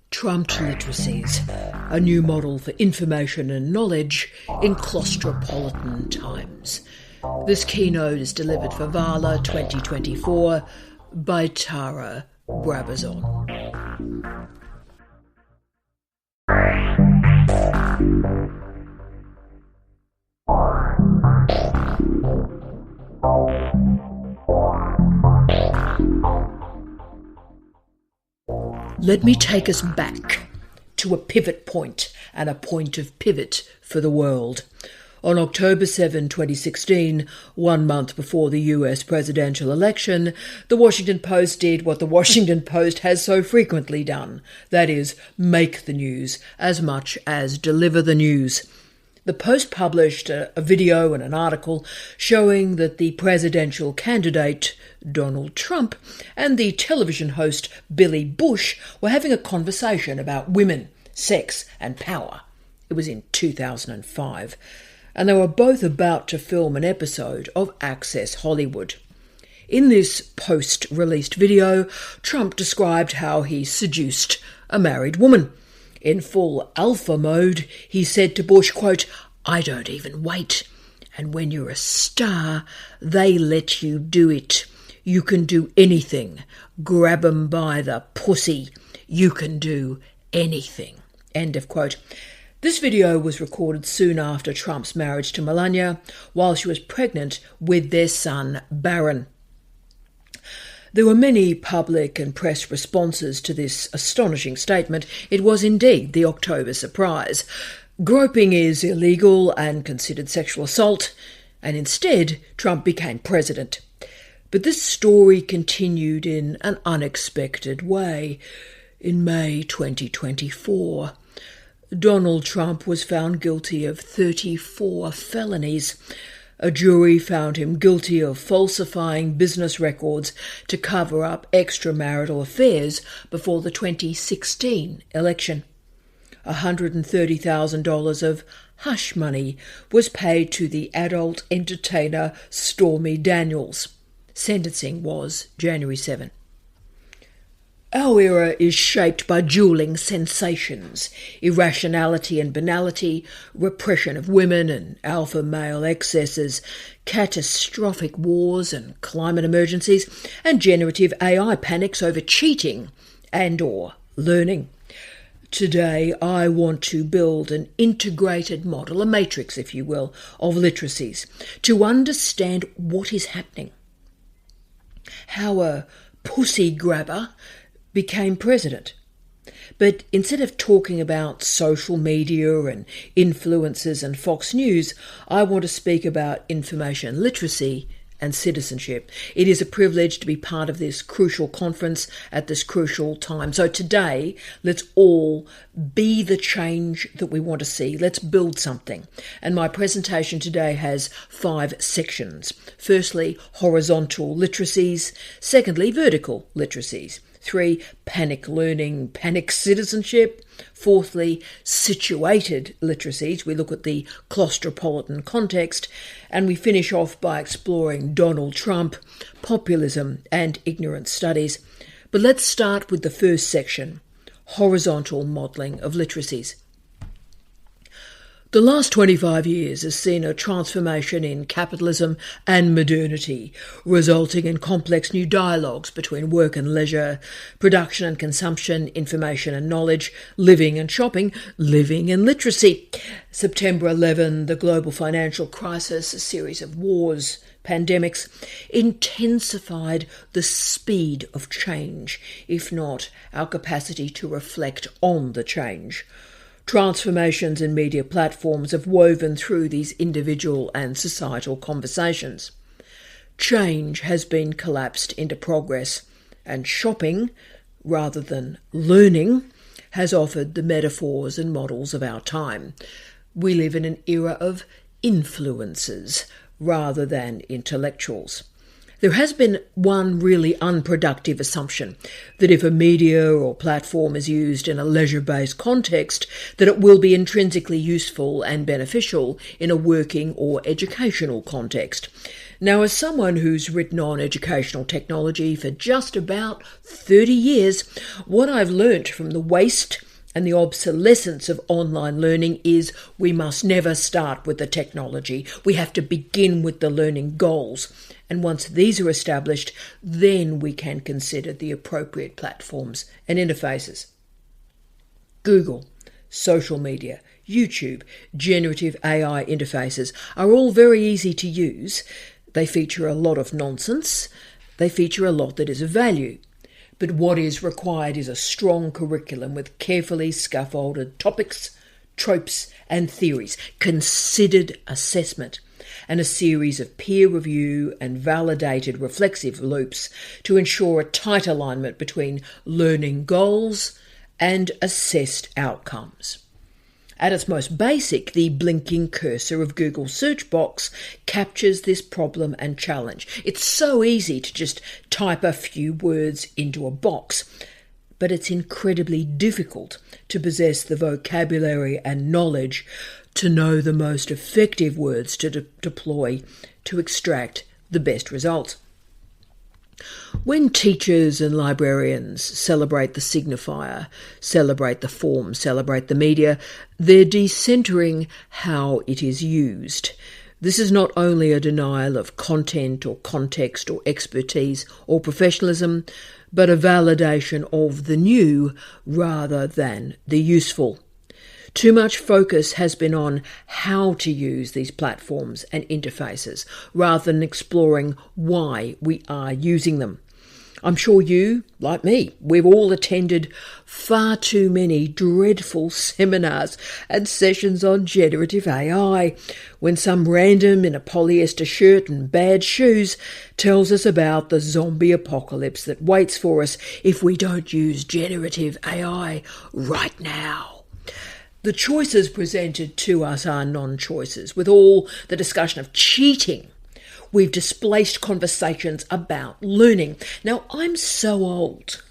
Trumped Literacies, a new model for information and knowledge in claustropolitan times. This keynote is delivered for VALA 2024 by Tara Brabazon. Let me take us back to a pivot point and a point of pivot for the world. On October 7, 2016, 1 month before the US presidential election, the Washington Post did what the Washington Post has so frequently done, that is, make the news as much as deliver the news. The Post published a video and an article showing that the presidential candidate, Donald Trump, and the television host, Billy Bush, were having a conversation about women, sex and power. It was in 2005, and they were both about to film an episode of Access Hollywood. In this post-released video, Trump described how he seduced a married woman. In full alpha mode, he said to Bush, quote, "I don't even wait. And when you're a star, they let you do it. You can do anything. Grab 'em by the pussy. You can do anything." End of quote. This video was recorded soon after Trump's marriage to Melania, while she was pregnant with their son, Barron. There were many public and press responses to this astonishing statement. It was indeed the October surprise. Groping is illegal and considered sexual assault, and instead Trump became president. But this story continued in an unexpected way. In May 2024, Donald Trump was found guilty of 34 felonies. A jury found him guilty of falsifying business records to cover up extramarital affairs before the 2016 election. $130,000 of hush money was paid to the adult entertainer Stormy Daniels. Sentencing was January 7. Our era is shaped by dueling sensations, irrationality and banality, repression of women and alpha male excesses, catastrophic wars and climate emergencies, and generative AI panics over cheating and/or learning. Today, I want to build an integrated model, a matrix, if you will, of literacies, to understand what is happening. How a pussy grabber became president. But instead of talking about social media and influencers and Fox News, I want to speak about information literacy and citizenship. It is a privilege to be part of this crucial conference at this crucial time. So today, let's all be the change that we want to see. Let's build something. And my presentation today has 5 sections. Firstly, horizontal literacies. Secondly, vertical literacies. 3, panic learning, panic citizenship. Fourthly, situated literacies. We look at the claustropolitan context. And we finish off by exploring Donald Trump, populism and ignorance studies. But let's start with the first section, horizontal modelling of literacies. The last 25 years has seen a transformation in capitalism and modernity, resulting in complex new dialogues between work and leisure, production and consumption, information and knowledge, living and shopping, living and literacy. September 11, the global financial crisis, a series of wars, pandemics, intensified the speed of change, if not our capacity to reflect on the change. Transformations in media platforms have woven through these individual and societal conversations. Change has been collapsed into progress, and shopping, rather than learning, has offered the metaphors and models of our time. We live in an era of influencers rather than intellectuals. There has been one really unproductive assumption that if a media or platform is used in a leisure-based context, that it will be intrinsically useful and beneficial in a working or educational context. Now, as someone who's written on educational technology for just about 30 years, what I've learnt from the waste and the obsolescence of online learning is we must never start with the technology. We have to begin with the learning goals. And once these are established, then we can consider the appropriate platforms and interfaces. Google, social media, YouTube, generative AI interfaces are all very easy to use. They feature a lot of nonsense. They feature a lot that is of value. But what is required is a strong curriculum with carefully scaffolded topics, tropes and theories, considered assessment, and a series of peer review and validated reflexive loops to ensure a tight alignment between learning goals and assessed outcomes. At its most basic, the blinking cursor of Google's search box captures this problem and challenge. It's so easy to just type a few words into a box, but it's incredibly difficult to possess the vocabulary and knowledge to know the most effective words to deploy to extract the best results. When teachers and librarians celebrate the signifier, celebrate the form, celebrate the media, they're decentering how it is used. This is not only a denial of content or context or expertise or professionalism, but a validation of the new rather than the useful. Too much focus has been on how to use these platforms and interfaces rather than exploring why we are using them. I'm sure you, like me, we've all attended far too many dreadful seminars and sessions on generative AI when some random in a polyester shirt and bad shoes tells us about the zombie apocalypse that waits for us if we don't use generative AI right now. The choices presented to us are non-choices. With all the discussion of cheating, we've displaced conversations about learning. Now, I'm so old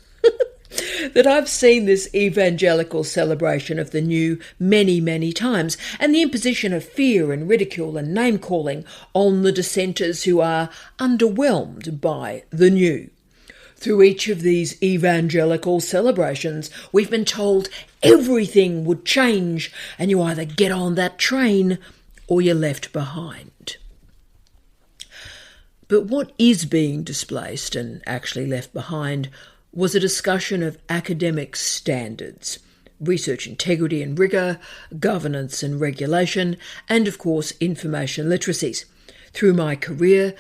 that I've seen this evangelical celebration of the new many, many times, and the imposition of fear and ridicule and name-calling on the dissenters who are underwhelmed by the new. Through each of these evangelical celebrations, we've been told everything would change and you either get on that train or you're left behind. But what is being displaced and actually left behind was a discussion of academic standards, research integrity and rigour, governance and regulation, and of course information literacies. Through my career,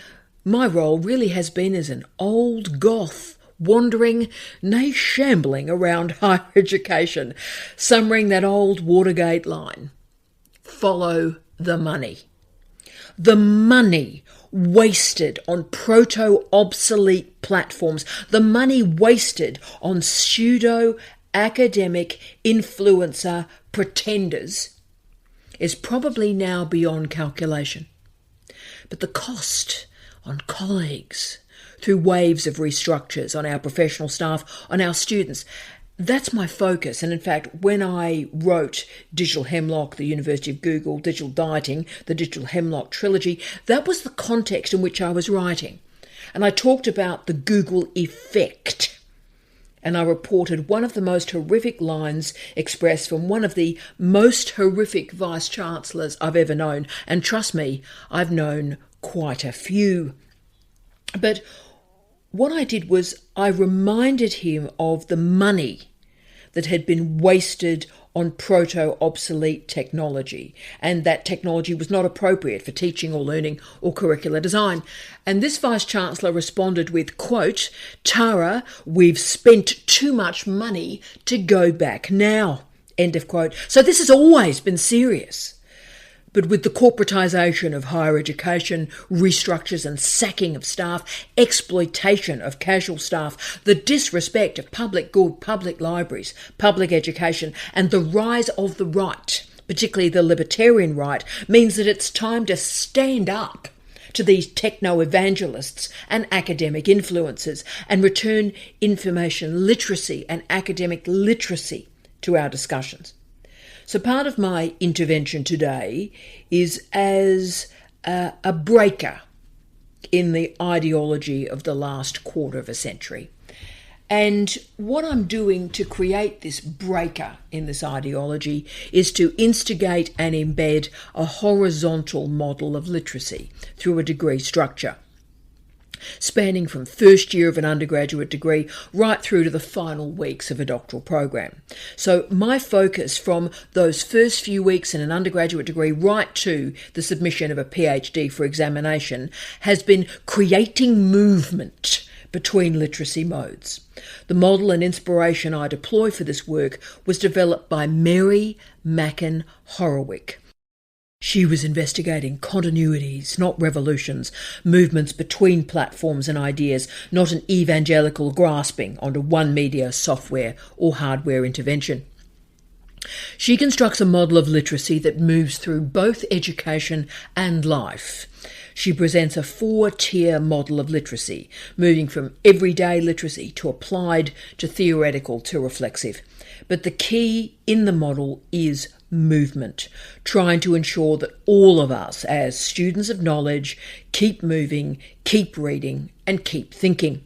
my role really has been as an old goth, wandering, nay shambling around higher education, summaring that old Watergate line. Follow the money. The money wasted on proto-obsolete platforms, the money wasted on pseudo-academic influencer pretenders is probably now beyond calculation. But the cost on colleagues, through waves of restructures, on our professional staff, on our students. That's my focus. And in fact, when I wrote Digital Hemlock, the University of Google, Digital Dieting, the Digital Hemlock trilogy, that was the context in which I was writing. And I talked about the Google effect. And I reported one of the most horrific lines expressed from one of the most horrific vice-chancellors I've ever known. And trust me, I've known quite a few. But what I did was I reminded him of the money that had been wasted on proto-obsolete technology, and that technology was not appropriate for teaching or learning or curricular design. And this Vice-Chancellor responded with, quote, "Tara, we've spent too much money to go back now," end of quote. So this has always been serious. But with the corporatisation of higher education, restructures and sacking of staff, exploitation of casual staff, the disrespect of public good, public libraries, public education, and the rise of the right, particularly the libertarian right, means that it's time to stand up to these techno-evangelists and academic influencers and return information literacy and academic literacy to our discussions. So part of my intervention today is as a breaker in the ideology of the last quarter of a century. And what I'm doing to create this breaker in this ideology is to instigate and embed a horizontal model of literacy through a degree structure, spanning from first year of an undergraduate degree right through to the final weeks of a doctoral program. So my focus from those first few weeks in an undergraduate degree right to the submission of a PhD for examination has been creating movement between literacy modes. The model and inspiration I deploy for this work was developed by Mary Mackin Horowick. She was investigating continuities, not revolutions, movements between platforms and ideas, not an evangelical grasping onto one media, software or hardware intervention. She constructs a model of literacy that moves through both education and life. She presents a 4-tier model of literacy, moving from everyday literacy to applied to theoretical to reflexive. But the key in the model is movement, trying to ensure that all of us as students of knowledge keep moving, keep reading and keep thinking.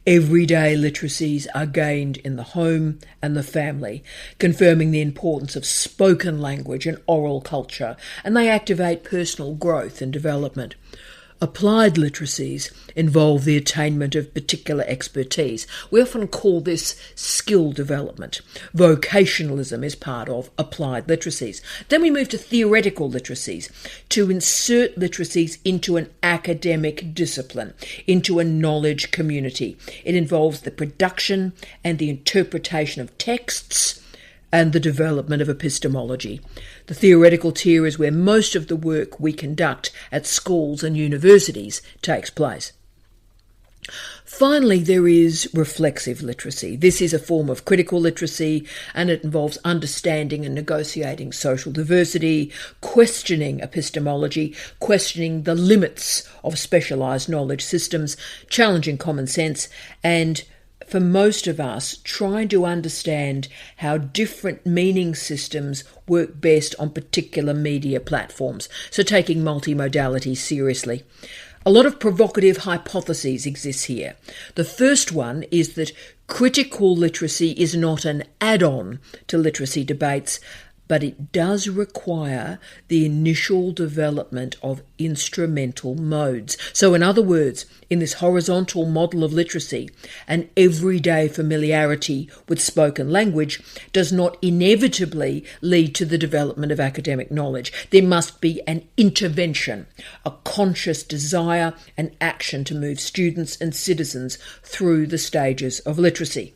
Everyday literacies are gained in the home and the family, confirming the importance of spoken language and oral culture, and they activate personal growth and development. Applied literacies involve the attainment of particular expertise. We often call this skill development. Vocationalism is part of applied literacies. Then we move to theoretical literacies, to insert literacies into an academic discipline, into a knowledge community. It involves the production and the interpretation of texts and the development of epistemology. The theoretical tier is where most of the work we conduct at schools and universities takes place. Finally, there is reflexive literacy. This is a form of critical literacy, and it involves understanding and negotiating social diversity, questioning epistemology, questioning the limits of specialised knowledge systems, challenging common sense, and for most of us, trying to understand how different meaning systems work best on particular media platforms, so taking multimodality seriously. A lot of provocative hypotheses exist here. The first one is that critical literacy is not an add-on to literacy debates, but it does require the initial development of instrumental modes. So in other words, in this horizontal model of literacy, an everyday familiarity with spoken language does not inevitably lead to the development of academic knowledge. There must be an intervention, a conscious desire and action to move students and citizens through the stages of literacy.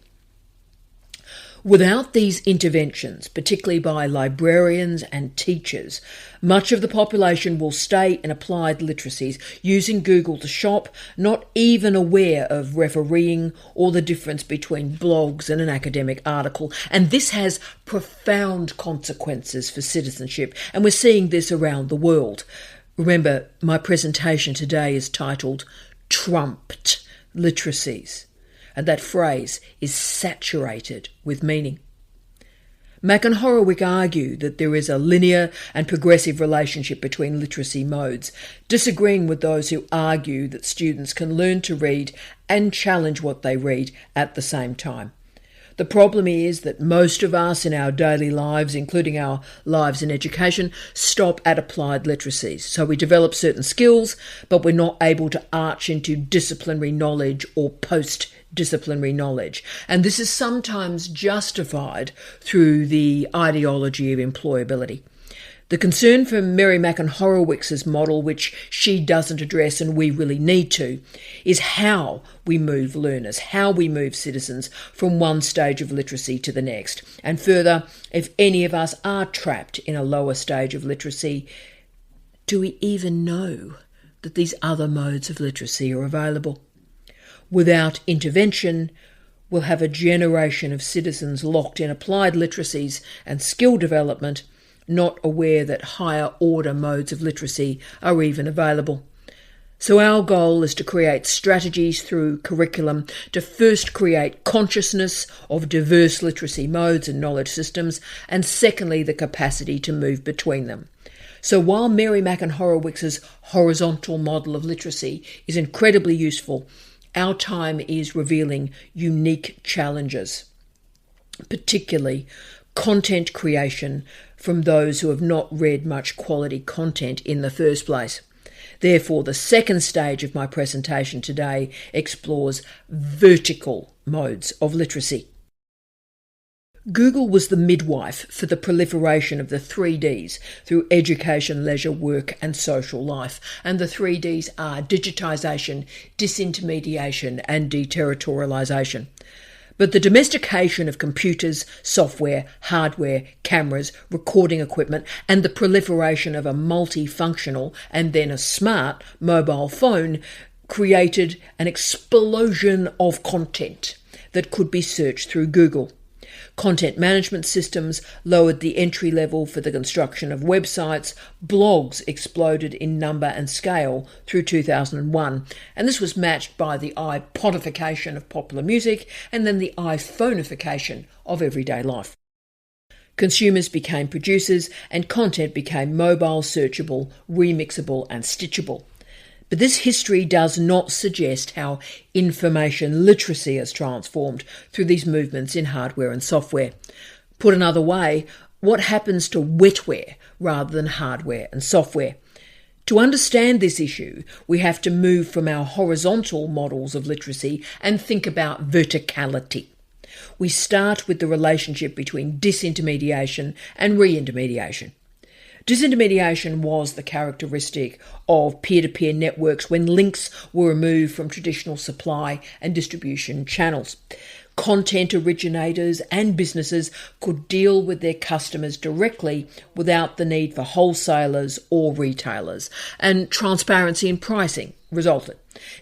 Without these interventions, particularly by librarians and teachers, much of the population will stay in applied literacies, using Google to shop, not even aware of refereeing or the difference between blogs and an academic article. And this has profound consequences for citizenship, and we're seeing this around the world. Remember, my presentation today is titled Trumped Literacies. And that phrase is saturated with meaning. Mack and Horowick argue that there is a linear and progressive relationship between literacy modes, disagreeing with those who argue that students can learn to read and challenge what they read at the same time. The problem is that most of us in our daily lives, including our lives in education, stop at applied literacies. So we develop certain skills, but we're not able to arch into disciplinary knowledge or post-disciplinary knowledge. And this is sometimes justified through the ideology of employability. The concern for Mary Mackin Horowick's model, which she doesn't address and we really need to, is how we move learners, how we move citizens from one stage of literacy to the next. And further, if any of us are trapped in a lower stage of literacy, do we even know that these other modes of literacy are available? Without intervention, we'll have a generation of citizens locked in applied literacies and skill development, not aware that higher order modes of literacy are even available. So our goal is to create strategies through curriculum to first create consciousness of diverse literacy modes and knowledge systems, and secondly, the capacity to move between them. So while Mary Mack and Horowitz's horizontal model of literacy is incredibly useful, our time is revealing unique challenges, particularly content creation from those who have not read much quality content in the first place. Therefore, the second stage of my presentation today explores vertical modes of literacy. Google was the midwife for the proliferation of the 3Ds through education, leisure, work and social life. And the 3Ds are digitisation, disintermediation and deterritorialisation. But the domestication of computers, software, hardware, cameras, recording equipment, and the proliferation of a multifunctional and then a smart mobile phone created an explosion of content that could be searched through Google. Content management systems lowered the entry level for the construction of websites. Blogs exploded in number and scale through 2001, and this was matched by the iPodification of popular music and then the iPhoneification of everyday life. Consumers became producers and content became mobile, searchable, remixable and stitchable. But this history does not suggest how information literacy has transformed through these movements in hardware and software. Put another way, what happens to wetware rather than hardware and software? To understand this issue, we have to move from our horizontal models of literacy and think about verticality. We start with the relationship between disintermediation and reintermediation. Disintermediation was the characteristic of peer-to-peer networks when links were removed from traditional supply and distribution channels. Content originators and businesses could deal with their customers directly without the need for wholesalers or retailers, and transparency in pricing resulted.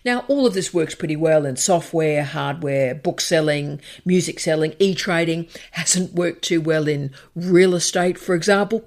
Now, all of this works pretty well in software, hardware, book selling, music selling, e-trading. Hasn't worked too well in real estate, for example.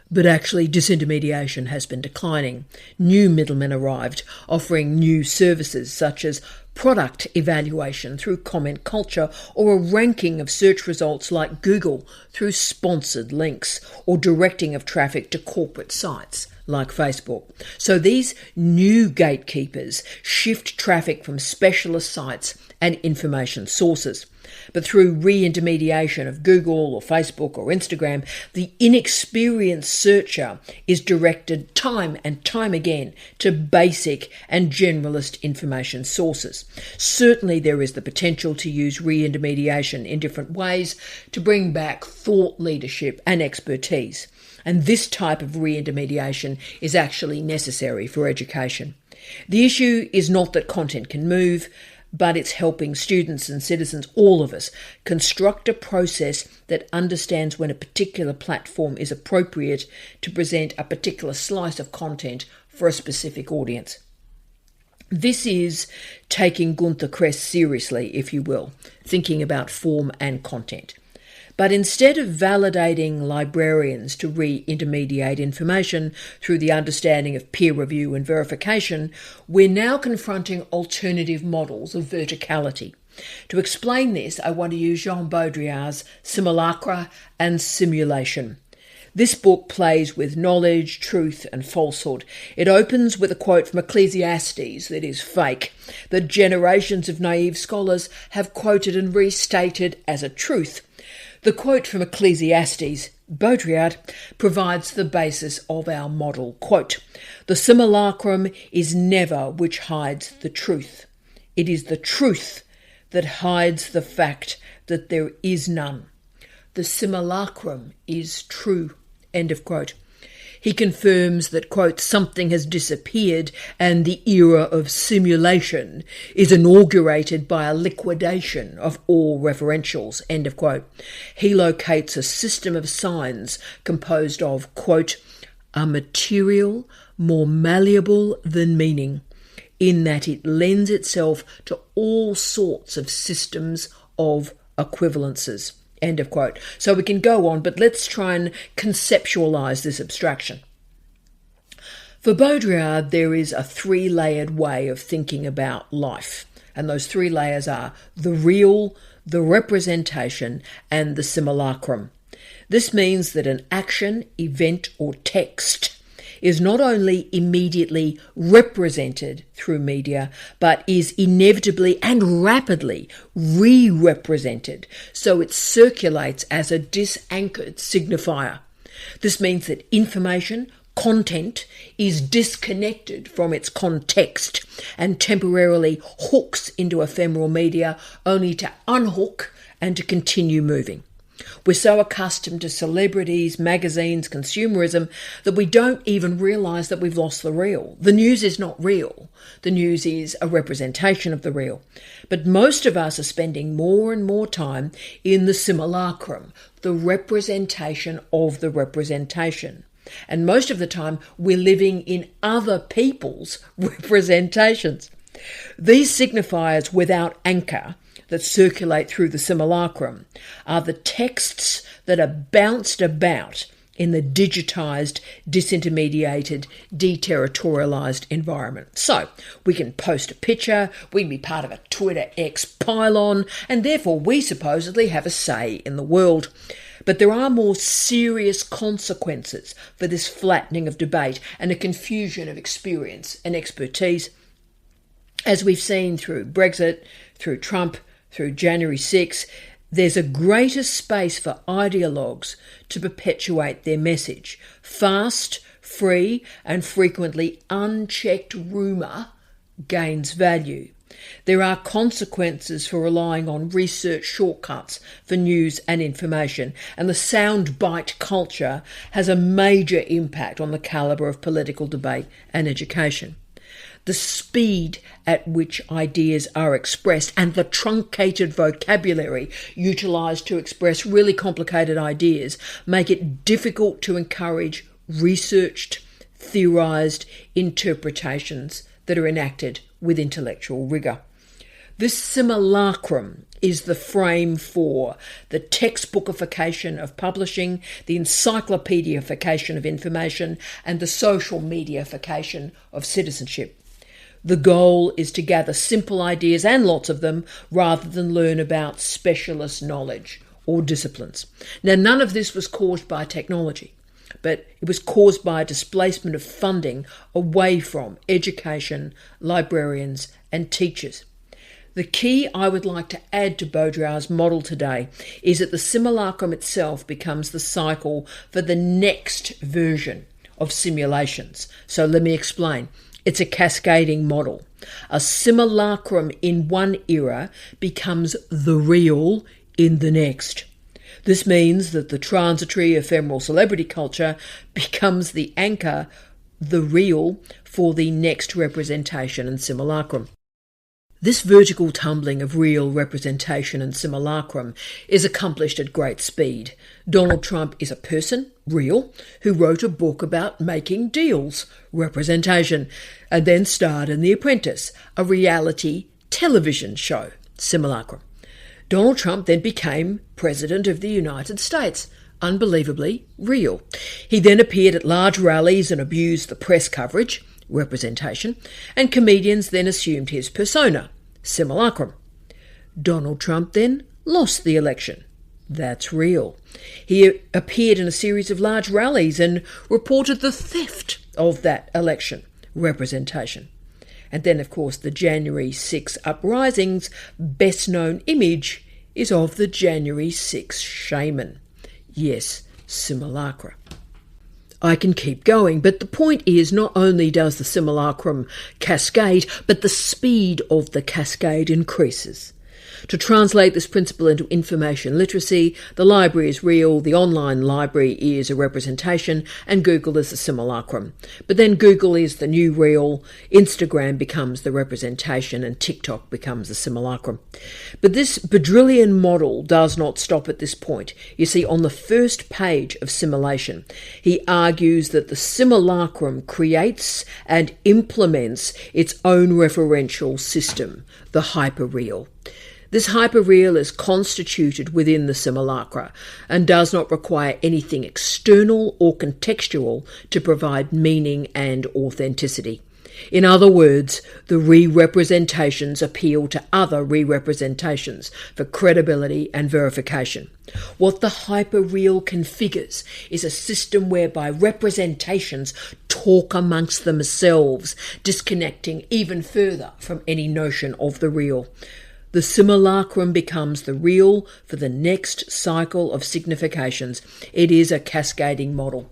But actually, disintermediation has been declining. New middlemen arrived, offering new services such as product evaluation through comment culture, or a ranking of search results like Google through sponsored links, or directing of traffic to corporate sites like Facebook. So these new gatekeepers shift traffic from specialist sites and information sources. But through re-intermediation of Google or Facebook or Instagram, the inexperienced searcher is directed time and time again to basic and generalist information sources. Certainly there is the potential to use re-intermediation in different ways to bring back thought leadership and expertise. And this type of re-intermediation is actually necessary for education. The issue is not that content can move, but it's helping students and citizens, all of us, construct a process that understands when a particular platform is appropriate to present a particular slice of content for a specific audience. This is taking Günter Kress seriously, if you will, thinking about form and content. But instead of validating librarians to re-intermediate information through the understanding of peer review and verification, we're now confronting alternative models of verticality. To explain this, I want to use Jean Baudrillard's Simulacra and Simulation. This book plays with knowledge, truth and falsehood. It opens with a quote from Ecclesiastes that is fake, that generations of naive scholars have quoted and restated as a truth. The quote from Ecclesiastes, Baudrillard, provides the basis of our model. Quote, "The simulacrum is never which hides the truth. It is the truth that hides the fact that there is none. The simulacrum is true." End of quote. He confirms that, quote, "something has disappeared and the era of simulation is inaugurated by a liquidation of all referentials," end of quote. He locates a system of signs composed of, quote, "a material more malleable than meaning, in that it lends itself to all sorts of systems of equivalences." End of quote. So we can go on, but let's try and conceptualize this abstraction. For Baudrillard, there is a three-layered way of thinking about life, and those three layers are the real, the representation, and the simulacrum. This means that an action, event, or text is not only immediately represented through media, but is inevitably and rapidly re-represented, so it circulates as a disanchored signifier. This means that information, content, is disconnected from its context and temporarily hooks into ephemeral media only to unhook and to continue moving. We're so accustomed to celebrities, magazines, consumerism that we don't even realise that we've lost the real. The news is not real. The news is a representation of the real. But most of us are spending more and more time in the simulacrum, the representation of the representation. And most of the time we're living in other people's representations. These signifiers without anchor that circulate through the simulacrum are the texts that are bounced about in the digitised, disintermediated, deterritorialised environment. So we can post a picture, we can be part of a Twitter X pylon, and therefore we supposedly have a say in the world. But there are more serious consequences for this flattening of debate and a confusion of experience and expertise. As we've seen through Brexit, through Trump, through January 6, there's a greater space for ideologues to perpetuate their message. Fast, free, and frequently unchecked rumour gains value. There are consequences for relying on research shortcuts for news and information, and the soundbite culture has a major impact on the calibre of political debate and education. The speed at which ideas are expressed and the truncated vocabulary utilised to express really complicated ideas make it difficult to encourage researched, theorised interpretations that are enacted with intellectual rigour. This simulacrum is the frame for the textbookification of publishing, the encyclopediafication of information, and the social mediaification of citizenship. The goal is to gather simple ideas, and lots of them, rather than learn about specialist knowledge or disciplines. Now, none of this was caused by technology, but it was caused by a displacement of funding away from education, librarians, and teachers. The key I would like to add to Baudrillard's model today is that the simulacrum itself becomes the cycle for the next version of simulations. So let me explain. It's a cascading model. A simulacrum in one era becomes the real in the next. This means that the transitory ephemeral celebrity culture becomes the anchor, the real, for the next representation and simulacrum. This vertical tumbling of real, representation and simulacrum is accomplished at great speed. Donald Trump is a person, real, who wrote a book about making deals, representation, and then starred in The Apprentice, a reality television show, simulacrum. Donald Trump then became President of the United States, unbelievably real. He then appeared at large rallies and abused the press coverage, representation, and comedians then assumed his persona, simulacrum. Donald Trump then lost the election. That's real. He appeared in a series of large rallies and reported the theft of that election, representation. And then, of course, the January 6 uprisings' best-known image is of the January 6 shaman. Yes, simulacra. I can keep going, but the point is not only does the simulacrum cascade, but the speed of the cascade increases. To translate this principle into information literacy, the library is real, the online library is a representation, and Google is the simulacrum. But then Google is the new real, Instagram becomes the representation, and TikTok becomes the simulacrum. But this Baudrillardian model does not stop at this point. You see, on the first page of Simulation, he argues that the simulacrum creates and implements its own referential system, the hyperreal. This hyperreal is constituted within the simulacra and does not require anything external or contextual to provide meaning and authenticity. In other words, the re-representations appeal to other re-representations for credibility and verification. What the hyperreal configures is a system whereby representations talk amongst themselves, disconnecting even further from any notion of the real. The simulacrum becomes the real for the next cycle of significations. It is a cascading model.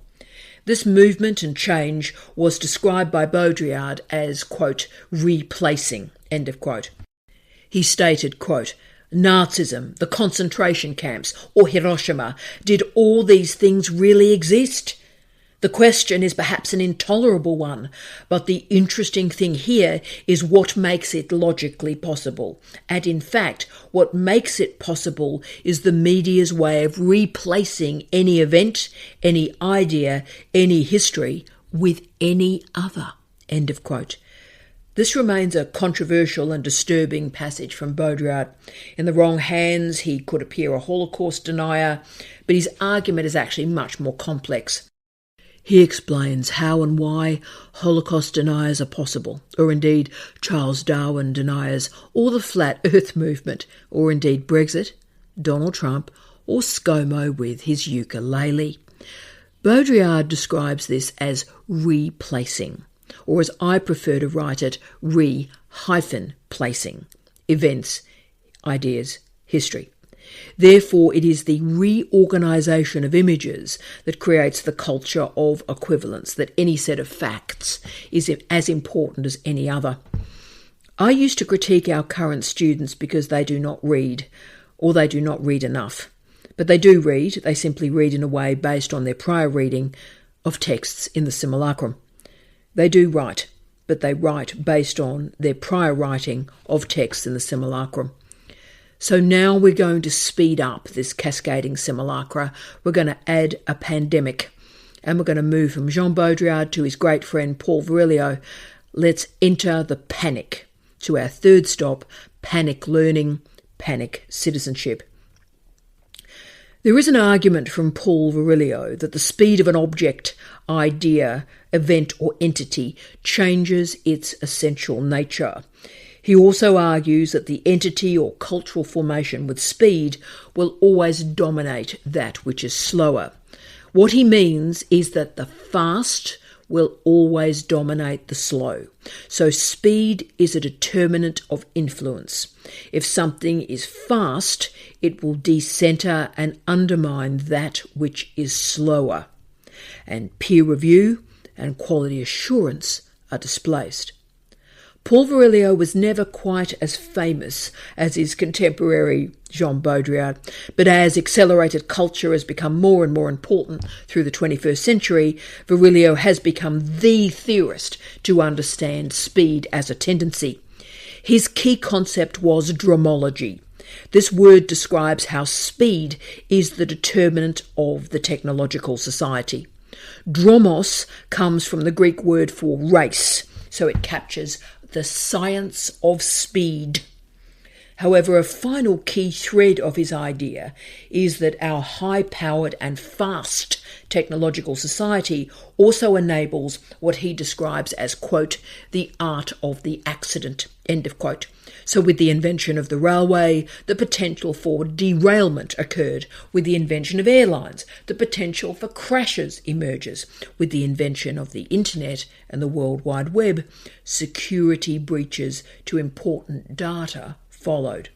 This movement and change was described by Baudrillard as, quote, replacing, end of quote. He stated, quote, Nazism, the concentration camps, or Hiroshima, did all these things really exist? The question is perhaps an intolerable one, but the interesting thing here is what makes it logically possible. And in fact, what makes it possible is the media's way of replacing any event, any idea, any history with any other. End of quote. This remains a controversial and disturbing passage from Baudrillard. In the wrong hands, he could appear a Holocaust denier, but his argument is actually much more complex. He explains how and why Holocaust deniers are possible, or indeed Charles Darwin deniers, or the Flat Earth movement, or indeed Brexit, Donald Trump, or ScoMo with his ukulele. Baudrillard describes this as replacing, or as I prefer to write it, re-placing, events, ideas, history. Therefore, it is the reorganisation of images that creates the culture of equivalence, that any set of facts is as important as any other. I used to critique our current students because they do not read, or they do not read enough. But they do read, they simply read in a way based on their prior reading of texts in the simulacrum. They do write, but they write based on their prior writing of texts in the simulacrum. So now we're going to speed up this cascading simulacra. We're going to add a pandemic, and we're going to move from Jean Baudrillard to his great friend Paul Virilio. Let's enter the panic to our third stop, panic learning, panic citizenship. There is an argument from Paul Virilio that the speed of an object, idea, event or entity changes its essential nature. He also argues that the entity or cultural formation with speed will always dominate that which is slower. What he means is that the fast will always dominate the slow. So speed is a determinant of influence. If something is fast, it will decenter and undermine that which is slower. And peer review and quality assurance are displaced. Paul Virilio was never quite as famous as his contemporary Jean Baudrillard, but as accelerated culture has become more and more important through the 21st century, Virilio has become the theorist to understand speed as a tendency. His key concept was dromology. This word describes how speed is the determinant of the technological society. Dromos comes from the Greek word for race, so it captures the science of speed. However, a final key thread of his idea is that our high-powered and fast technological society also enables what he describes as, quote, the art of the accident, end of quote. So with the invention of the railway, the potential for derailment occurred. With the invention of airlines, the potential for crashes emerges. With the invention of the internet and the World Wide Web, security breaches to important data followed.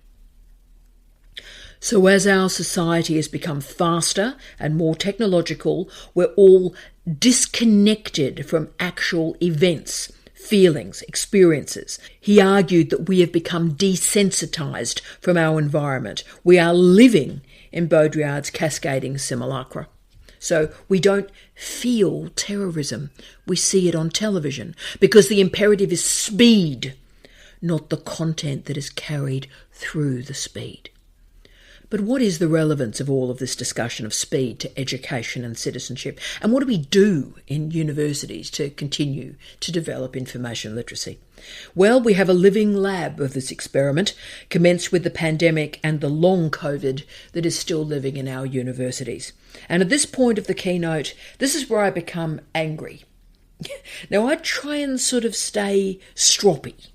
So as our society has become faster and more technological, we're all disconnected from actual events, feelings, experiences. He argued that we have become desensitized from our environment. We are living in Baudrillard's cascading simulacra. So we don't feel terrorism. We see it on television because the imperative is speed, not the content that is carried through the speed. But what is the relevance of all of this discussion of speed to education and citizenship? And what do we do in universities to continue to develop information literacy? Well, we have a living lab of this experiment, commenced with the pandemic and the long COVID that is still living in our universities. And at this point of the keynote, this is where I become angry. Now, I try and sort of stay stroppy,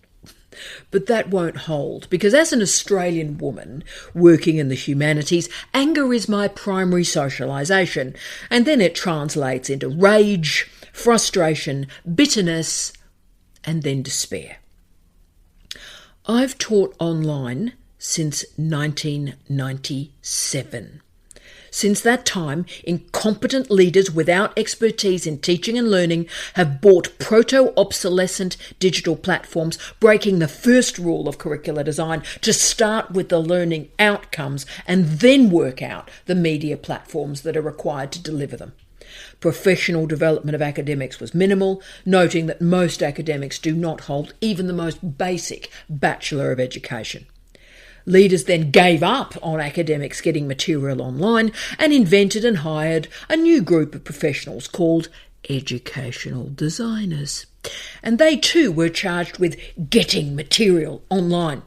but that won't hold, because as an Australian woman working in the humanities, anger is my primary socialisation, and then it translates into rage, frustration, bitterness, and then despair. I've taught online since 1997. Since that time, incompetent leaders without expertise in teaching and learning have bought proto-obsolescent digital platforms, breaking the first rule of curricular design to start with the learning outcomes and then work out the media platforms that are required to deliver them. Professional development of academics was minimal, noting that most academics do not hold even the most basic Bachelor of Education. Leaders then gave up on academics getting material online and invented and hired a new group of professionals called educational designers. And they too were charged with getting material online.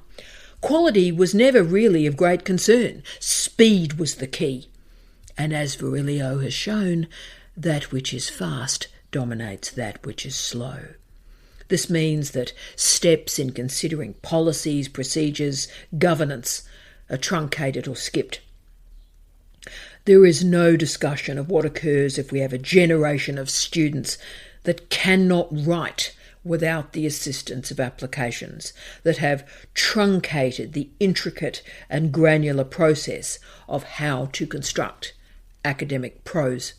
Quality was never really of great concern. Speed was the key. And as Virilio has shown, that which is fast dominates that which is slow. This means that steps in considering policies, procedures, governance are truncated or skipped. There is no discussion of what occurs if we have a generation of students that cannot write without the assistance of applications, that have truncated the intricate and granular process of how to construct academic prose.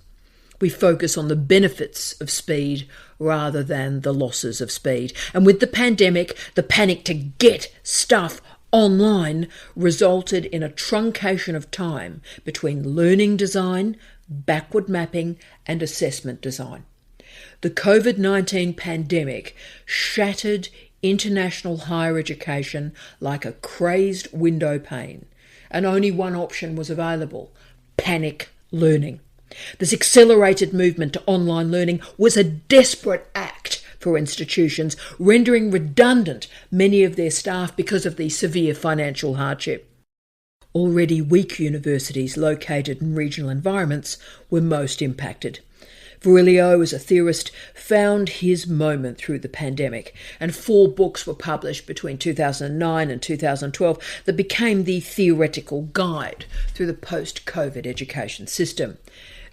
We focus on the benefits of speed rather than the losses of speed. And with the pandemic, the panic to get stuff online resulted in a truncation of time between learning design, backward mapping, and assessment design. The COVID-19 pandemic shattered international higher education like a crazed window pane, and only one option was available: panic learning. This accelerated movement to online learning was a desperate act for institutions, rendering redundant many of their staff because of the severe financial hardship. Already weak universities located in regional environments were most impacted. Virilio, as a theorist, found his moment through the pandemic, and 4 books were published between 2009 and 2012 that became the theoretical guide through the post-COVID education system.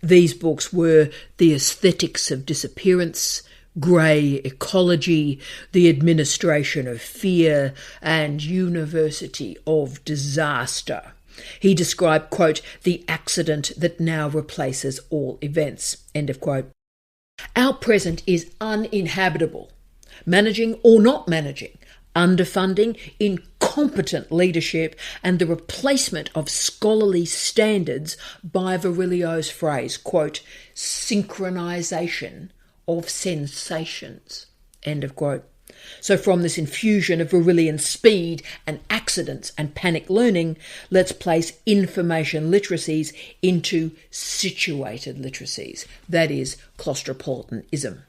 These books were The Aesthetics of Disappearance, Grey Ecology, The Administration of Fear, and University of Disaster. He described, quote, the accident that now replaces all events, end of quote. Our present is uninhabitable. Managing or not managing, underfunding, incompetent leadership, and the replacement of scholarly standards by Virilio's phrase, quote, synchronisation of sensations, end of quote. So from this infusion of Virillian speed and accidents and panic learning, let's place information literacies into situated literacies, that is, claustropolitanism.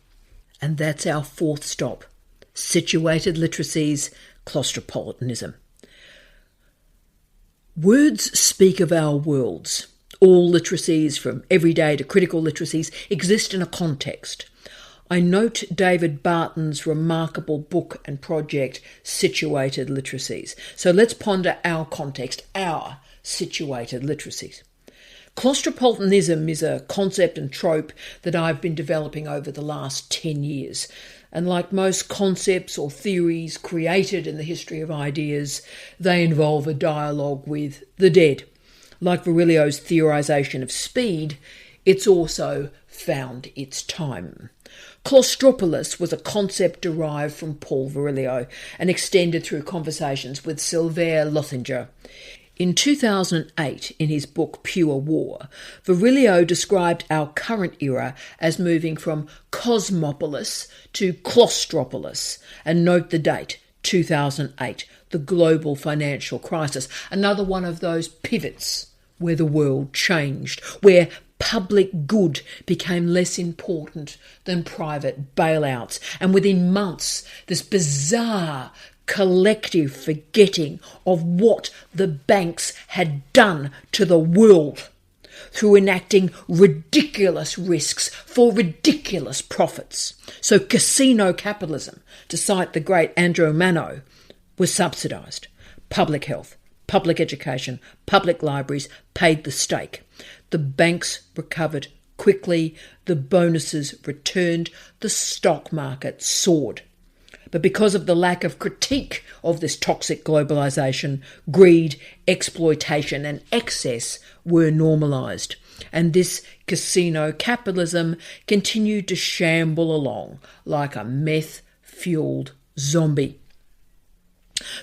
And that's our 4th stop: situated literacies, claustropolitanism. Words speak of our worlds. All literacies, from everyday to critical literacies, exist in a context. I note David Barton's remarkable book and project, Situated Literacies. So let's ponder our context, our situated literacies. Claustropolitanism is a concept and trope that I've been developing over the last 10 years. And like most concepts or theories created in the history of ideas, they involve a dialogue with the dead. Like Virilio's theorisation of speed, it's also found its time. Claustropolis was a concept derived from Paul Virilio and extended through conversations with Sylvain Lothinger. In 2008, in his book Pure War, Virilio described our current era as moving from cosmopolis to claustropolis, and note the date, 2008, the global financial crisis. Another one of those pivots where the world changed, where public good became less important than private bailouts. And within months, this bizarre collective forgetting of what the banks had done to the world through enacting ridiculous risks for ridiculous profits. So casino capitalism, to cite the great Andrew Mano, was subsidised. Public health, public education, public libraries paid the stake. The banks recovered quickly, the bonuses returned, the stock market soared. But because of the lack of critique of this toxic globalisation, greed, exploitation and excess were normalised. And this casino capitalism continued to shamble along like a meth-fuelled zombie.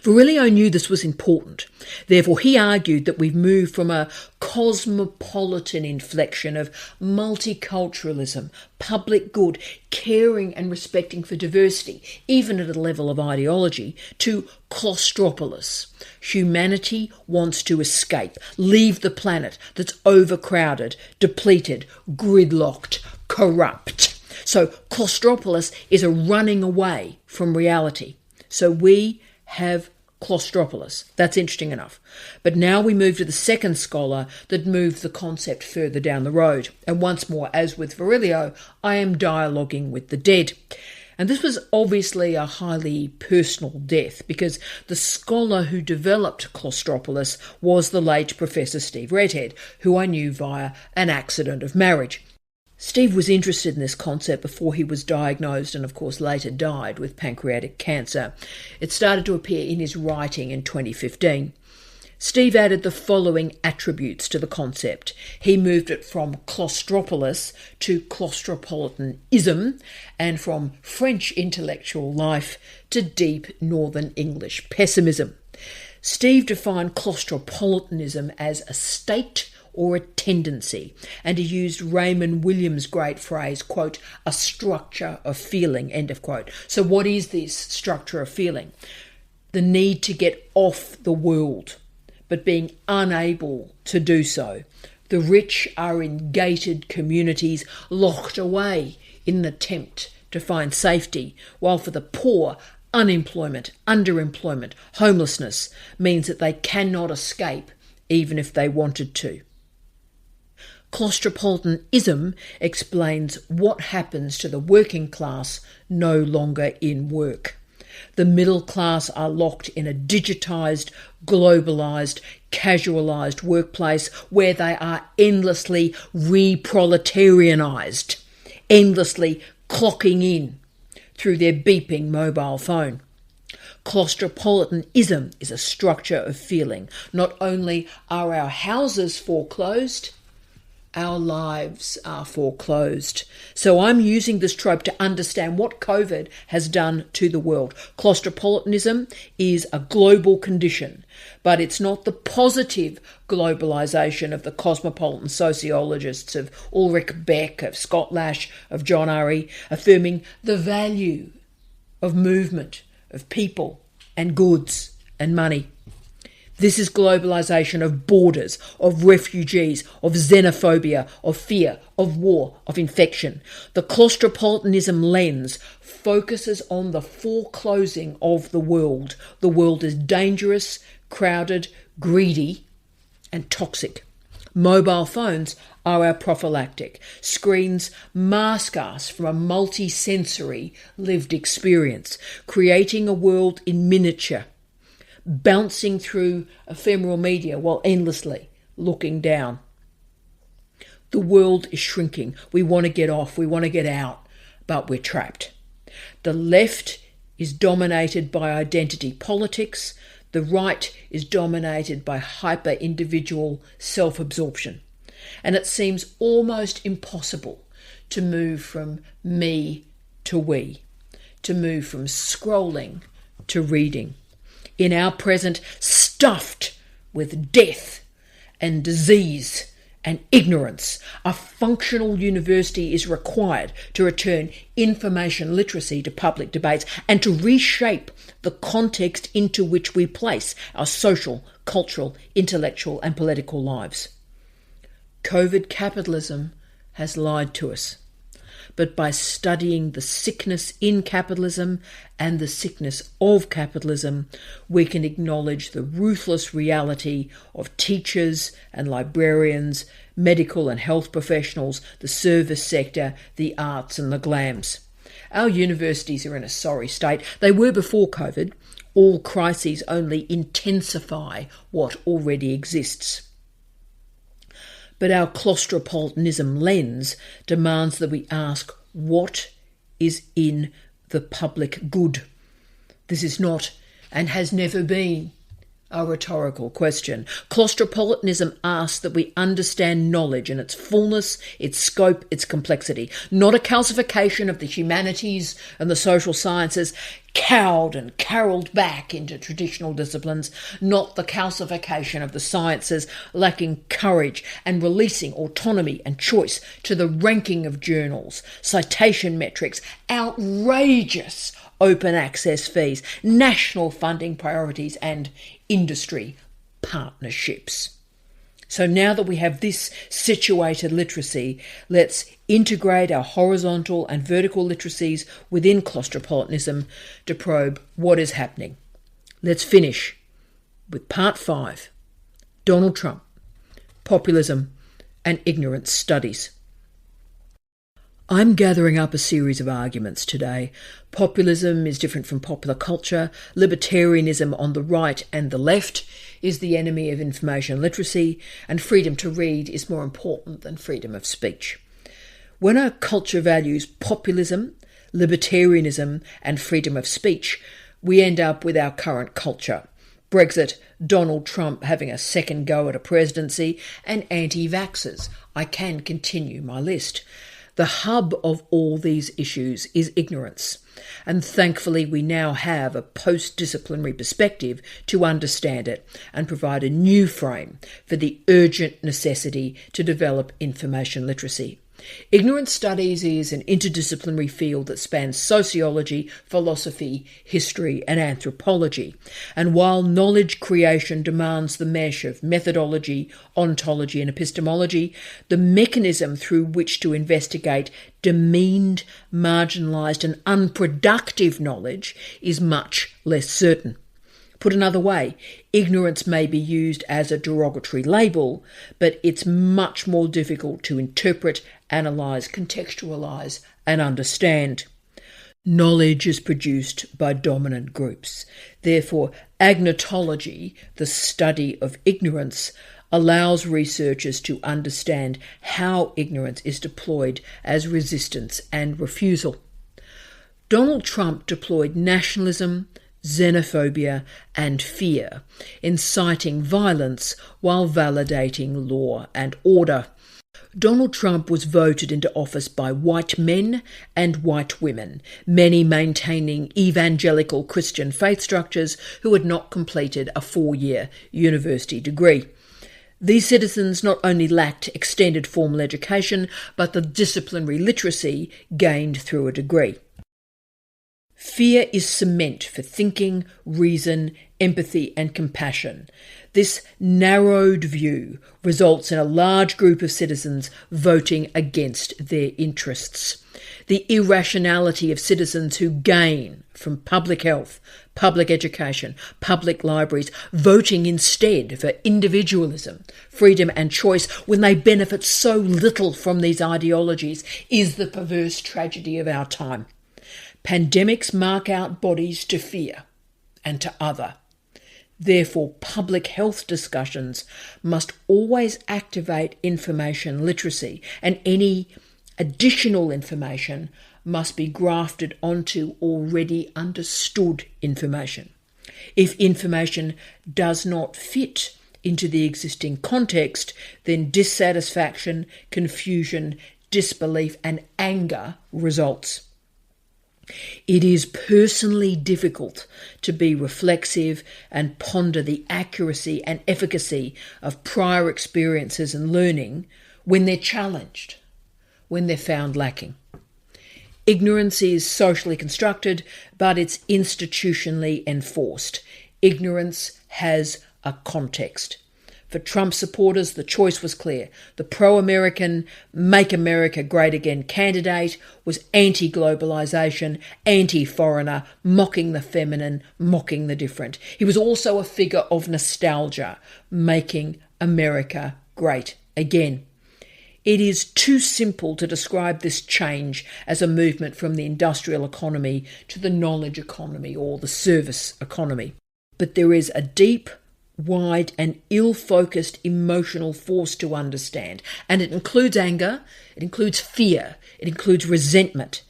Virilio knew this was important. Therefore, he argued that we've moved from a cosmopolitan inflection of multiculturalism, public good, caring and respecting for diversity, even at a level of ideology, to claustropolis. Humanity wants to escape, leave the planet that's overcrowded, depleted, gridlocked, corrupt. So claustropolis is a running away from reality. So we have claustropolis. That's interesting enough. But now we move to the second scholar that moved the concept further down the road. And once more, as with Virilio, I am dialoguing with the dead. And this was obviously a highly personal death because the scholar who developed claustropolis was the late Professor Steve Redhead, who I knew via an accident of marriage. Steve was interested in this concept before he was diagnosed and, of course, later died with pancreatic cancer. It started to appear in his writing in 2015. Steve added the following attributes to the concept. He moved it from claustropolis to claustropolitanism and from French intellectual life to deep Northern English pessimism. Steve defined claustropolitanism as a state or a tendency, and he used Raymond Williams' great phrase, quote, a structure of feeling, end of quote. So what is this structure of feeling? The need to get off the world, but being unable to do so. The rich are in gated communities, locked away in an attempt to find safety, while for the poor, unemployment, underemployment, homelessness means that they cannot escape even if they wanted to. Claustropolitanism explains what happens to the working class no longer in work. The middle class are locked in a digitised, globalised, casualised workplace where they are endlessly re-proletarianised, endlessly clocking in through their beeping mobile phone. Claustropolitanism is a structure of feeling. Not only are our houses foreclosed, our lives are foreclosed. So I'm using this trope to understand what COVID has done to the world. Claustropolitanism is a global condition, but it's not the positive globalisation of the cosmopolitan sociologists of Ulrich Beck, of Scott Lash, of John Urry, affirming the value of movement, of people and goods and money. This is globalisation of borders, of refugees, of xenophobia, of fear, of war, of infection. The claustropolitanism lens focuses on the foreclosing of the world. The world is dangerous, crowded, greedy, and toxic. Mobile phones are our prophylactic. Screens mask us from a multi-sensory lived experience, creating a world in miniature, bouncing through ephemeral media while endlessly looking down. The world is shrinking. We want to get off, we want to get out, but we're trapped. The left is dominated by identity politics. The right is dominated by hyper-individual self-absorption. And it seems almost impossible to move from me to we, to move from scrolling to reading. In our present, stuffed with death and disease and ignorance. A functional university is required to return information literacy to public debates and to reshape the context into which we place our social, cultural, intellectual and political lives. COVID capitalism has lied to us. But by studying the sickness in capitalism and the sickness of capitalism, we can acknowledge the ruthless reality of teachers and librarians, medical and health professionals, the service sector, the arts and the glams. Our universities are in a sorry state. They were before COVID. All crises only intensify what already exists. But our claustropolitanism lens demands that we ask what is in the public good. This is not and has never been a rhetorical question. Claustropolitanism asks that we understand knowledge in its fullness, its scope, its complexity, not a calcification of the humanities and the social sciences, cowed and caroled back into traditional disciplines, not the calcification of the sciences, lacking courage and releasing autonomy and choice to the ranking of journals, citation metrics, outrageous open access fees, national funding priorities and industry partnerships. So now that we have this situated literacy, let's integrate our horizontal and vertical literacies within claustropolitanism to probe what is happening. Let's finish with part 5, Donald Trump, Populism and Ignorance Studies. I'm gathering up a series of arguments today. Populism is different from popular culture. Libertarianism on the right and the left is the enemy of information literacy, and freedom to read is more important than freedom of speech. When our culture values populism, libertarianism and freedom of speech, we end up with our current culture. Brexit, Donald Trump having a second go at a presidency, and anti-vaxxers. I can continue my list. The hub of all these issues is ignorance, and thankfully we now have a post-disciplinary perspective to understand it and provide a new frame for the urgent necessity to develop information literacy. Ignorance studies is an interdisciplinary field that spans sociology, philosophy, history and anthropology. And while knowledge creation demands the mesh of methodology, ontology and epistemology, the mechanism through which to investigate demeaned, marginalised and unproductive knowledge is much less certain. Put another way, ignorance may be used as a derogatory label, but it's much more difficult to interpret, analyse, contextualise and understand. Knowledge is produced by dominant groups. Therefore, agnotology, the study of ignorance, allows researchers to understand how ignorance is deployed as resistance and refusal. Donald Trump deployed nationalism, xenophobia and fear, inciting violence while validating law and order. Donald Trump was voted into office by white men and white women, many maintaining evangelical Christian faith structures who had not completed a 4-year university degree. These citizens not only lacked extended formal education, but the disciplinary literacy gained through a degree. Fear is cement for thinking, reason, empathy and compassion. This narrowed view results in a large group of citizens voting against their interests. The irrationality of citizens who gain from public health, public education, public libraries, voting instead for individualism, freedom and choice when they benefit so little from these ideologies is the perverse tragedy of our time. Pandemics mark out bodies to fear and to other. Therefore, public health discussions must always activate information literacy, and any additional information must be grafted onto already understood information. If information does not fit into the existing context, then dissatisfaction, confusion, disbelief and anger results. It is personally difficult to be reflexive and ponder the accuracy and efficacy of prior experiences and learning when they're challenged, when they're found lacking. Ignorance is socially constructed, but it's institutionally enforced. Ignorance has a context. For Trump supporters, the choice was clear. The pro-American, Make America Great Again candidate was anti-globalisation, anti-foreigner, mocking the feminine, mocking the different. He was also a figure of nostalgia, making America great again. It is too simple to describe this change as a movement from the industrial economy to the knowledge economy or the service economy. But there is a deep, wide and ill-focused emotional force to understand. And it includes anger, it includes fear, it includes resentment.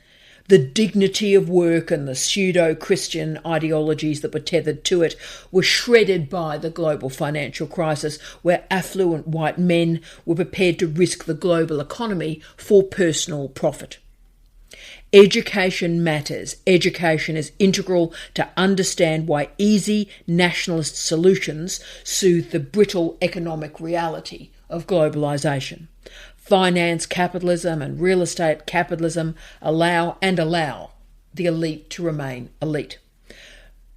The dignity of work and the pseudo-Christian ideologies that were tethered to it were shredded by the global financial crisis, where affluent white men were prepared to risk the global economy for personal profit. Education matters. Education is integral to understand why easy nationalist solutions soothe the brittle economic reality of globalisation. Finance capitalism and real estate capitalism allow the elite to remain elite.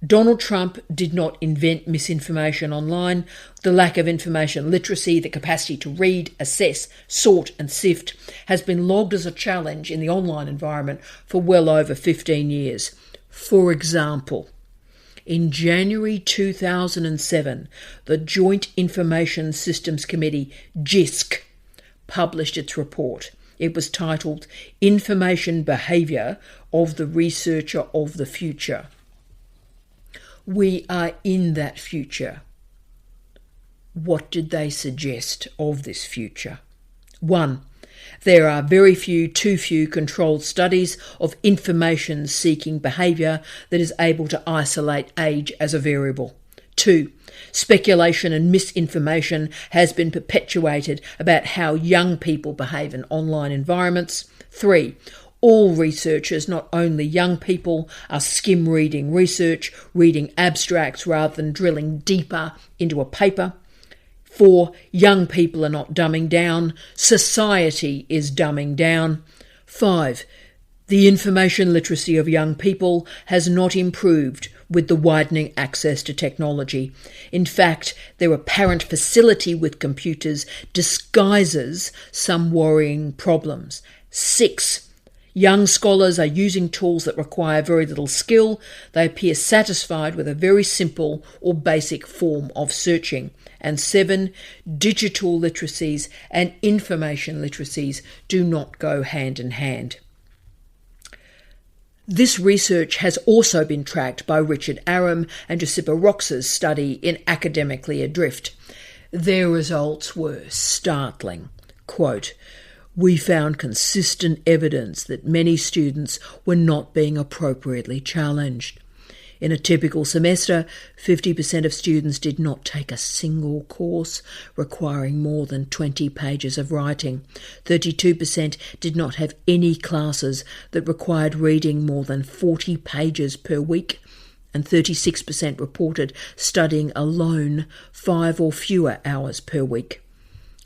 Donald Trump did not invent misinformation online. The lack of information literacy, the capacity to read, assess, sort and sift has been logged as a challenge in the online environment for well over 15 years. For example, in January 2007, the Joint Information Systems Committee, JISC, published its report. It was titled Information Behaviour of the Researcher of the Future. We are in that future. What did they suggest of this future? 1. There are too few controlled studies of information-seeking behaviour that is able to isolate age as a variable. 2. Speculation and misinformation has been perpetuated about how young people behave in online environments. 3. All researchers, not only young people, are skim-reading research, reading abstracts rather than drilling deeper into a paper. 4. Young people are not dumbing down. Society is dumbing down. 5. The information literacy of young people has not improved with the widening access to technology. In fact, their apparent facility with computers disguises some worrying problems. 6. Young scholars are using tools that require very little skill. They appear satisfied with a very simple or basic form of searching. And 7, digital literacies and information literacies do not go hand in hand. This research has also been tracked by Richard Aram and Josipa Rox's study in Academically Adrift. Their results were startling. Quote, "We found consistent evidence that many students were not being appropriately challenged. In a typical semester, 50% of students did not take a single course requiring more than 20 pages of writing. 32% did not have any classes that required reading more than 40 pages per week, and 36% reported studying alone 5 or fewer hours per week.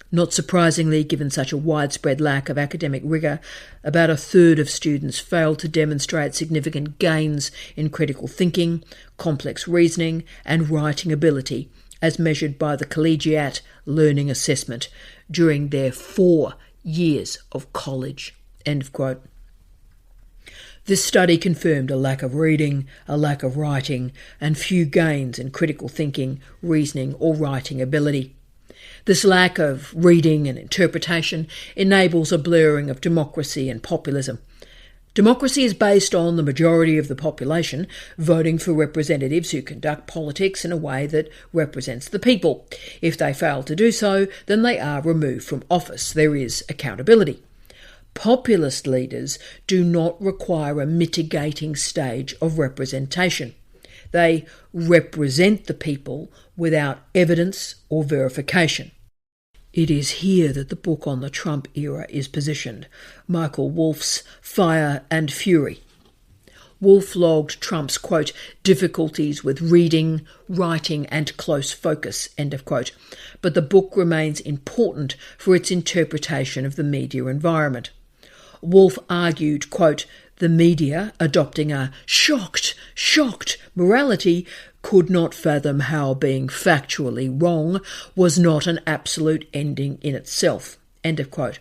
Not surprisingly, given such a widespread lack of academic rigour, about a third of students failed to demonstrate significant gains in critical thinking, complex reasoning and writing ability, as measured by the Collegiate Learning Assessment during their 4 years of college." End of quote. This study confirmed a lack of reading, a lack of writing, and few gains in critical thinking, reasoning or writing ability. This lack of reading and interpretation enables a blurring of democracy and populism. Democracy is based on the majority of the population voting for representatives who conduct politics in a way that represents the people. If they fail to do so, then they are removed from office. There is accountability. Populist leaders do not require a mitigating stage of representation. They represent the people without evidence or verification. It is here that the book on the Trump era is positioned, Michael Wolff's Fire and Fury. Woolf logged Trump's, quote, difficulties with reading, writing and close focus, end of quote. But the book remains important for its interpretation of the media environment. Woolf argued, quote, the media, adopting a shocked morality, could not fathom how being factually wrong was not an absolute ending in itself, end of quote.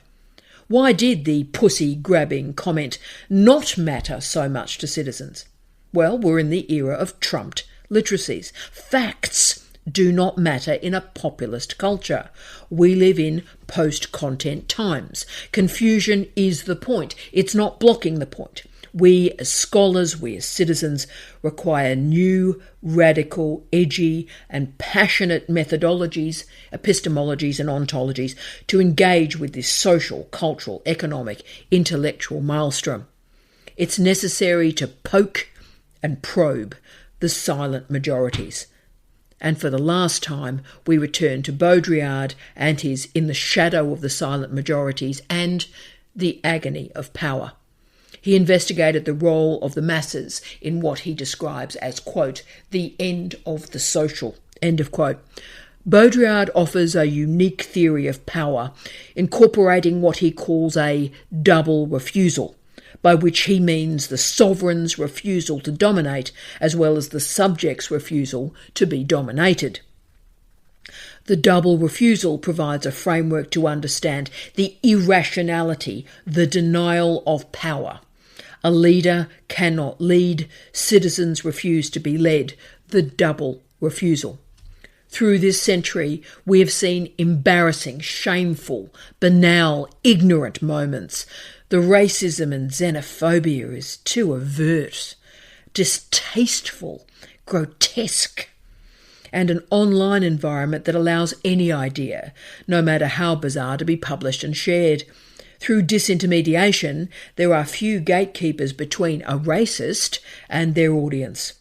Why did the pussy-grabbing comment not matter so much to citizens? Well, we're in the era of Trumped literacies. Facts do not matter in a populist culture. We live in post-content times. Confusion is the point. It's not blocking the point. We as scholars, we as citizens, require new, radical, edgy and passionate methodologies, epistemologies and ontologies to engage with this social, cultural, economic, intellectual maelstrom. It's necessary to poke and probe the silent majorities. And for the last time, we return to Baudrillard and his In the Shadow of the Silent Majorities and the Agony of Power. He investigated the role of the masses in what he describes as, quote, the end of the social, end of quote. Baudrillard offers a unique theory of power, incorporating what he calls a double refusal, by which he means the sovereign's refusal to dominate as well as the subject's refusal to be dominated. The double refusal provides a framework to understand the irrationality, the denial of power. A leader cannot lead, citizens refuse to be led, the double refusal. Through this century, we have seen embarrassing, shameful, banal, ignorant moments. The racism and xenophobia is too overt, distasteful, grotesque, and an online environment that allows any idea, no matter how bizarre, to be published and shared. Through disintermediation, there are few gatekeepers between a racist and their audience.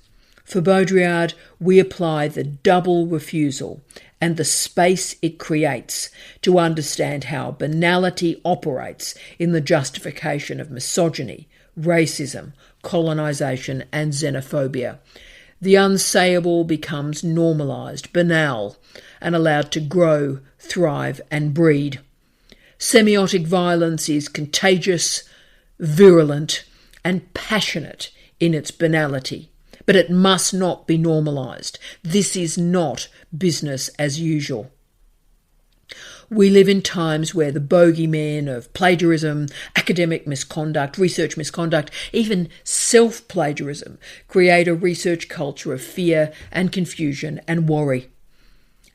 For Baudrillard, we apply the double refusal and the space it creates to understand how banality operates in the justification of misogyny, racism, colonisation and xenophobia. The unsayable becomes normalised, banal, and allowed to grow, thrive and breed. Semiotic violence is contagious, virulent and passionate in its banality, but it must not be normalised. This is not business as usual. We live in times where the bogeymen of plagiarism, academic misconduct, research misconduct, even self-plagiarism create a research culture of fear and confusion and worry.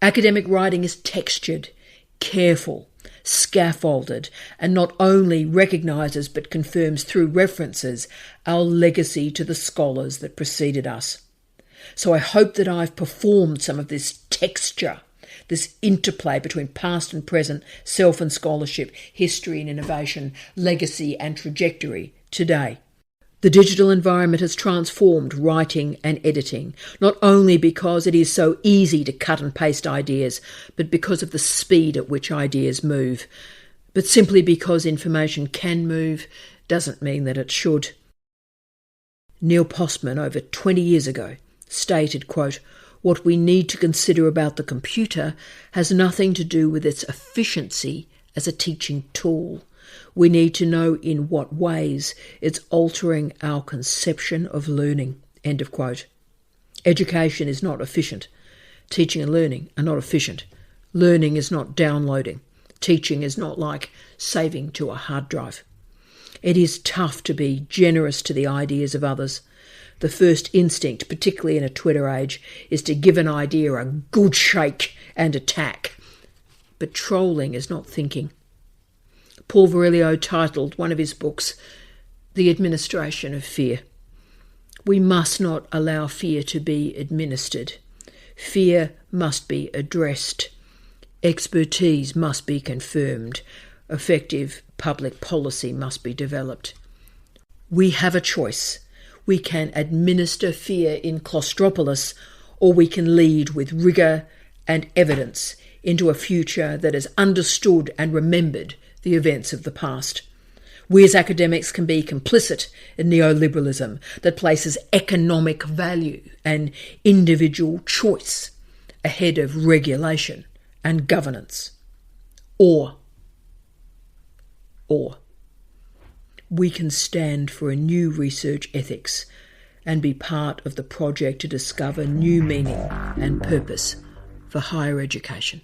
Academic writing is textured, careful, scaffolded, and not only recognises but confirms through references our legacy to the scholars that preceded us. So I hope that I've performed some of this texture, this interplay between past and present, self and scholarship, history and innovation, legacy and trajectory today. The digital environment has transformed writing and editing, not only because it is so easy to cut and paste ideas, but because of the speed at which ideas move. But simply because information can move doesn't mean that it should. Neil Postman, over 20 years ago, stated, quote, "What we need to consider about the computer has nothing to do with its efficiency as a teaching tool. We need to know in what ways it's altering our conception of learning," end of quote. Education is not efficient. Teaching and learning are not efficient. Learning is not downloading. Teaching is not like saving to a hard drive. It is tough to be generous to the ideas of others. The first instinct, particularly in a Twitter age, is to give an idea a good shake and attack. But trolling is not thinking. Paul Virilio titled one of his books, "The Administration of Fear." We must not allow fear to be administered. Fear must be addressed. Expertise must be confirmed. Effective public policy must be developed. We have a choice. We can administer fear in claustropolis, or we can lead with rigour and evidence into a future that has understood and remembered the events of the past. We as academics can be complicit in neoliberalism that places economic value and individual choice ahead of regulation and governance. Or we can stand for a new research ethics and be part of the project to discover new meaning and purpose for higher education.